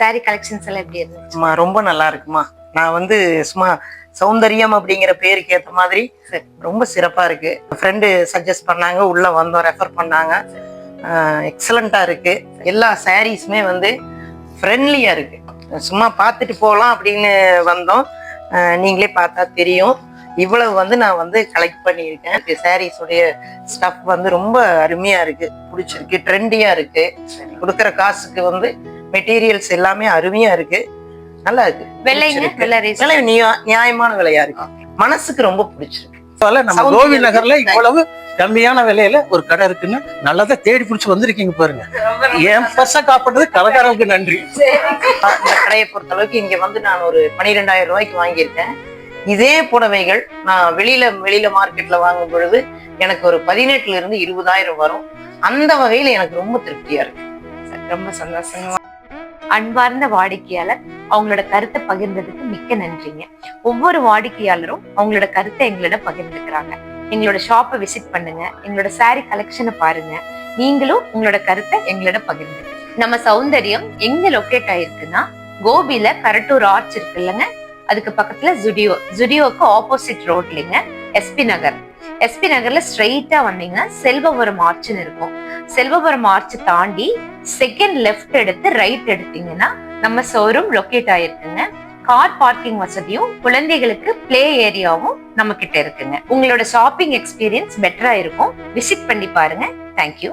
Sorry collections எல்லாம் எப்படி இருந்துச்சு? ரொம்ப நல்லா இருக்குமா. நான் வந்து சும்மா சௌந்தரியம் அப்படிங்கிற பேருக்கு ஏற்ற மாதிரி ரொம்ப சிறப்பா இருக்கு. ஃப்ரெண்டு சஜஸ்ட் பண்ணாங்க, உள்ள வந்தோம், ரெஃபர் பண்ணாங்க. எக்ஸலண்டா இருக்கு. எல்லா சாரீஸுமே வந்து ஃப்ரெண்ட்லியா இருக்கு. சும்மா பார்த்துட்டு போகலாம் அப்படின்னு வந்தோம். நீங்களே பார்த்தா தெரியும். இவ்வளவு வந்து நான் வந்து கலெக்ட் பண்ணியிருக்கேன். சாரீஸுடைய ஸ்டஃப் வந்து ரொம்ப அருமையா இருக்கு, பிடிச்சிருக்கு, ட்ரெண்டியா இருக்கு. கொடுக்குற காசுக்கு வந்து மெட்டீரியல்ஸ் எல்லாமே அருமையா இருக்கு, நல்லா இருக்கு. விலை நியாயமான விலையா இருக்கு, மனசுக்கு ரொம்ப பிடிச்சிருக்கு. நம்ம கோவி நகர்ல இவ்வளவு கம்மியான விலையில ஒரு கடை இருக்குன்னு நல்லதா தேடி பிடிச்சு வந்திருக்கீங்க பாருங்க. என் பர்ச காப்பட்டது கலக்காரவுக்கு நன்றி. இந்த கடையை பொறுத்த அளவுக்கு இங்க வந்து நான் ஒரு 12,000 ரூபாய்க்கு வாங்கியிருக்கேன். இதே புடவைகள் நான் வெளியில மார்க்கெட்ல வாங்கும் பொழுது எனக்கு ஒரு 18,000 இருந்து 20,000 வரும். அந்த வகையில எனக்கு ரொம்ப திருப்தியா இருக்கு. ரொம்ப சந்தோஷம். அன்பார்ந்த வாடிக்கையாளர், அவங்களோட கருத்தை பகிர்ந்ததுக்கு மிக்க நன்றிங்க. ஒவ்வொரு வாடிக்கையாளரும் அவங்களோட கருத்தை எங்களோட பகிர்ந்துக்கிறாங்க. எங்களோட ஷாப்பை விசிட் பண்ணுங்க, எங்களோட சாரி கலெக்ஷனை பாருங்க. நீங்களும் உங்களோட கருத்தை எங்களோட பகிர்ந்து. நம்ம சௌந்தரியம் எங்க லொக்கேட் ஆயிருக்குன்னா, கோபியில கரட்டூர் ஆர்ச் இருக்கு இல்லைங்க, அதுக்கு பக்கத்துல ஜுடியோக்கு ஆப்போசிட் ரோட்லிங்க எஸ்பி நகர்ல ஸ்ட்ரெயிட்டா வந்தீங்கன்னா செல்வபுரம் ஆர்ச்னு இருக்கும். செல்வபுரம் ஆர்ச் தாண்டி செகண்ட் லெஃப்ட் எடுத்து ரைட் எடுத்தீங்கன்னா நம்ம ஷோரூம் லொக்கேட் ஆயிருக்குங்க. கார் பார்க்கிங் வசதியும் குழந்தைகளுக்கு பிளே ஏரியாவும் நம்ம கிட்ட இருக்குங்க. உங்களோட ஷாப்பிங் எக்ஸ்பீரியன்ஸ் பெட்டரா இருக்கும். விசிட் பண்ணி பாருங்க. தேங்க்யூ.